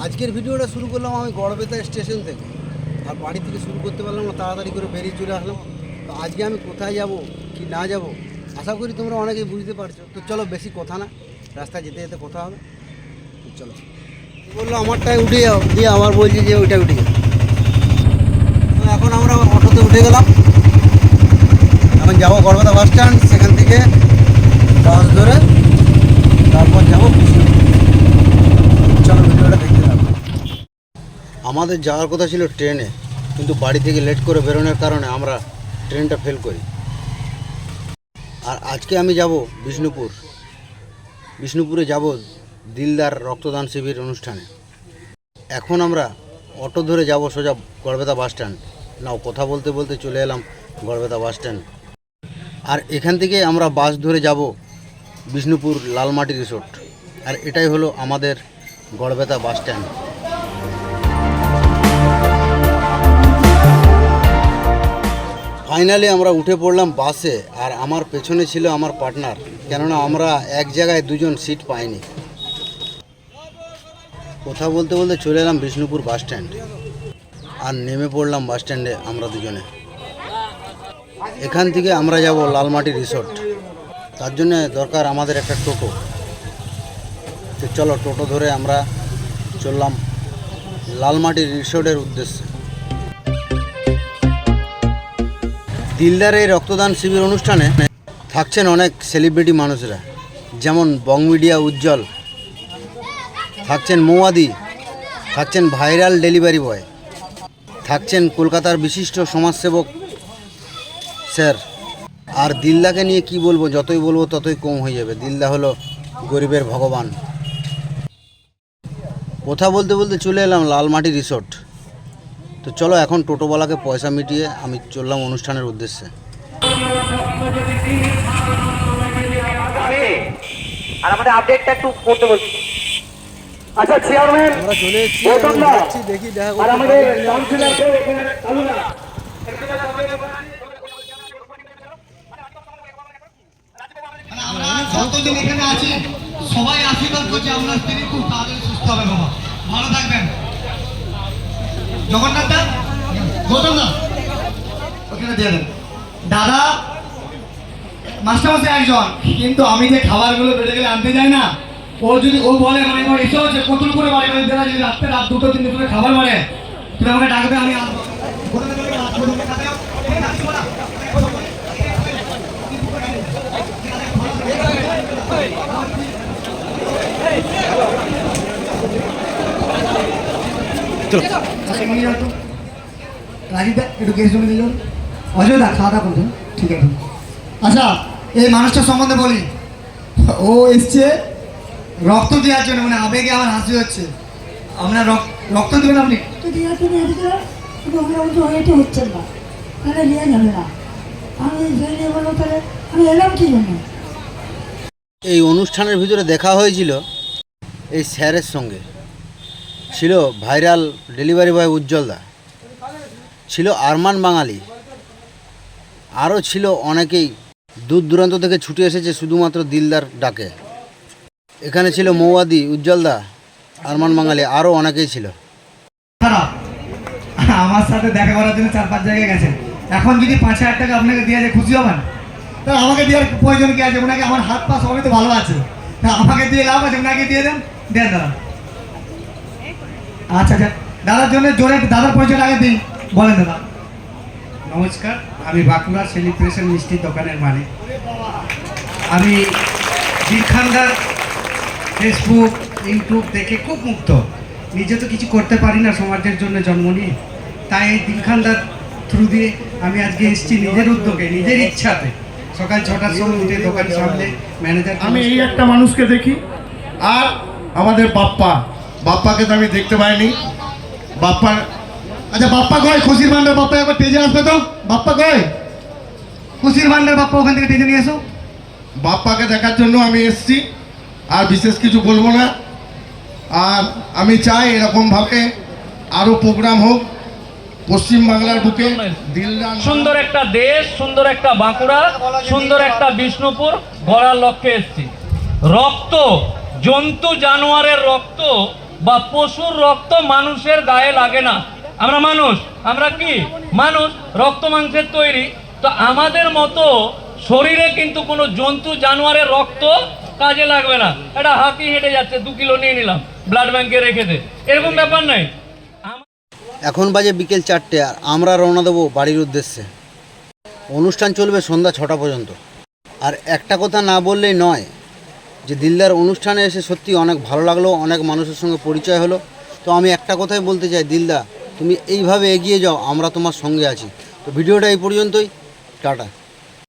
আজকের ভিডিওটা শুরু করলাম আমি গড়বেতা স্টেশন থেকে, আর বাড়ি থেকে শুরু করতে পারলাম না, তাড়াতাড়ি করে বেরিয়ে চলে আসলাম। তো আজকে আমি কোথায় যাব কি না যাব আশা করি তোমরা অনেকেই বুঝতে পারছো। তো চলো বেশি কথা না, রাস্তায় যেতে যেতে কথা হবে। তো চলো, বললো আমারটায় উঠে যাও, দিয়ে আমার বলছি যে ওইটা উঠে যাও। তো এখন আমরা অটোতে উঠে গেলাম, এখন যাবো গড়বেতা বাস স্ট্যান্ড, সেখান থেকে বাস ধরে তারপর যাবো বিষ্ণুপুর। চলো ভিডিওটা দেখতে থাকো। আমাদের যাওয়ার কথা ছিল ট্রেনে, কিন্তু বাড়ি থেকে লেট করে বেরোনোর কারণে আমরা ট্রেনটা ফেল করি। আর আজকে আমি যাব বিষ্ণুপুরে যাব দিলদার রক্তদান শিবির অনুষ্ঠানে। এখন আমরা অটো ধরে যাব সোজা গড়বেতা বাস স্ট্যান্ড। নাও কথা বলতে বলতে চলে এলাম গড়বেতা বাস স্ট্যান্ড। আর এখান থেকে আমরা বাস ধরে যাব বিষ্ণুপুর লালমাটি রিসোর্ট। আর এটাই হলো আমাদের গড়বেতা বাস স্ট্যান্ড। ফাইনালি আমরা উঠে পড়লাম বাসে, আর আমার পেছনে ছিল আমার পার্টনার, কেননা আমরা এক জায়গায় দুজন সিট পাইনি। কথা বলতে বলতে চলে এলাম বিষ্ণুপুর বাস স্ট্যান্ড, আর নেমে পড়লাম বাস স্ট্যান্ডে আমরা দুজনে। এখান থেকে আমরা যাব লালমাটি রিসোর্ট, তার জন্য দরকার আমাদের একটা টোটো। তো চলো টোটো ধরে আমরা চললাম লালমাটি রিসোর্টের উদ্দেশ্যে। দিলদার এই রক্তদান শিবির অনুষ্ঠানে থাকছেন অনেক সেলিব্রিটি মানুষরা, যেমন বং মিডিয়া উজ্জ্বল, থাকছেন মৌয়াদি, থাকছেন ভাইরাল ডেলিভারি বয়, থাকছেন কলকাতার বিশিষ্ট সমাজসেবক স্যার। আর দিলদাকে নিয়ে কি বলবো, যতই বলবো ততই কম হয়ে যাবে। দিলদা হলো গরিবের ভগবান। কথা বলতে বলতে চলে এলাম লালমাটি রিসোর্ট। তো চলো এখন টোটোওয়ালাকে পয়সা মিটিয়ে আমি চললাম অনুষ্ঠানের উদ্দেশ্যে। আর আমাদের আপডেটটা একটু করতে বলছি। আচ্ছা চেয়ারম্যান আমরা চলে এসেছি, দেখি দেখা আর আমাদের কাউন্সিলরকে এখানে চালু না। যতদিন এখানে আছি সবাই আশীর্বাদ করছে আপনার স্ত্রী খুব তাড়াতাড়ি সুস্থ হবে। বাবা ভালো থাকবেন। জগন্নাথ দা, গৌতম দা ওখানে দিয়ে দেন। দাদা মাস্টারমশাই একজন, কিন্তু আমি যে খাবারগুলো বেড়ে গেলে আনতে যাই না, ও যদি ও বলে মানে ও এসে হচ্ছে কতুল করে বাড়ি বাড়ি দেওয়া, যদি রাত্রে রাত 2টো 3টে করে খাবার মারে, তুমি আমাকে ডাকবে, আমি আসবো। রাজীবদা একটু গ্যাস জমে দিল। অজয়দা খাওয়া দাওয়া করছেন, ঠিক আছে। আচ্ছা এই মানুষটার সম্বন্ধে বলি, ও এসছে রক্ত দেওয়ার জন্য, মানে আবেগে আমার হাসি হচ্ছে। আপনার রক্ত দেবেন আপনি? হচ্ছে না, তাহলে নিয়ে যাবে না। আমি নিয়ে বলবো তাহলে আমি এলাম কি জন্য? এই অনুষ্ঠানের ভিতরে দেখা হয়েছিল এই স্যারের সঙ্গে, ছিল ভাইরাল ডেলিভারি বয় উজ্জ্বলদা, ছিল আরমান বাঙালি, আরও ছিল অনেকেই দূর দূরান্ত থেকে ছুটে এসেছে শুধুমাত্র দিলদার ডাকে। এখানে ছিল মৌয়াদি, উজ্জ্বলদা, আরমান বাঙালি, আরও অনেকেই ছিল। আমার সাথে দেখা করার জন্য 4-5 জায়গায় গেছেন। এখন যদি 5,000 টাকা আপনাকে দিয়ে যায় খুশি হবেন? তাহলে আমাকে দেওয়ার প্রয়োজন কি আছে? ওনাকে আমার হাত পা সবই তো ভালো আছে, তা আমাকে দিয়ে লাভ আছে? ওনাকে দিয়ে দেন, দেন দাদা। আচ্ছা আচ্ছা, দাদার জন্য জোরে দাদার পরিচয় আগে দিন, বলেন দাদা। নমস্কার, আমি বাঁকুড়া সেলিব্রেশন মিষ্টির দোকানের মালিক। আমি দিলখানদার ফেসবুক ইউটিউব দেখে খুব মুগ্ধ। নিজে তো কিছু করতে পারি না সমাজের জন্য জন্ম নিয়ে, তাই এই দিলখানদার থ্রু দিয়ে আমি আজকে এসেছি নিজের উদ্যোগে, নিজের ইচ্ছাতে। সকাল 6টার সময় উঠে দোকান সামলে ম্যানেজার। আমি এই একটা মানুষকে দেখি, আর আমাদের বাপ্পাকে তো আমি দেখতে পাইনি। বাপ্পা, আচ্ছা বাপ্পা কয়? খুশির ভান্ডার বাপ্পা একবার তেজে আসবে তো। বাপ্পা কয়? খুশির ভান্ডার বাপ্পা ওখান থেকে তেজে নিয়ে এসো। বাপ্পাকে দেখার জন্য আমি এসেছি, আর বিশেষ কিছু বলবো না। আর আমি চাই এরকমভাবে আরও প্রোগ্রাম হোক পশ্চিমবাংলার বুকে। সুন্দর একটা দেশ, সুন্দর একটা বাঁকুড়া, সুন্দর একটা বিষ্ণুপুর গড়ার লক্ষ্যে এসেছি। রক্ত, জন্তু জানোয়ারের রক্ত বা পশুর রক্ত মানুষের গায়ে লাগে না। আমরা মানুষ, আমরা কি মানুষ, রক্ত মাংসের তৈরি। তো আমাদের মতো শরীরে কিন্তু কোনো জন্তু জানোয়ারের রক্ত কাজে লাগবে না। এটা হাতি হেঁটে যাচ্ছে 2 কিলো নিয়ে নিলাম, ব্লাড ব্যাংকে রেখে দে, এরকম ব্যাপার নাই। এখন বাজে বিকেল 4টে আর আমরা রওনা দেবো বাড়ির উদ্দেশ্যে। অনুষ্ঠান চলবে সন্ধ্যা 6টা পর্যন্ত। আর একটা কথা না বললেই নয় যে দিলদার অনুষ্ঠানে এসে সত্যি অনেক ভালো লাগলো, অনেক মানুষের সঙ্গে পরিচয় হলো। তো আমি একটা কথাই বলতে চাই, দিলদা তুমি এইভাবে এগিয়ে যাও, আমরা তোমার সঙ্গে আছি। তো ভিডিওটা এই পর্যন্তই, টাটা।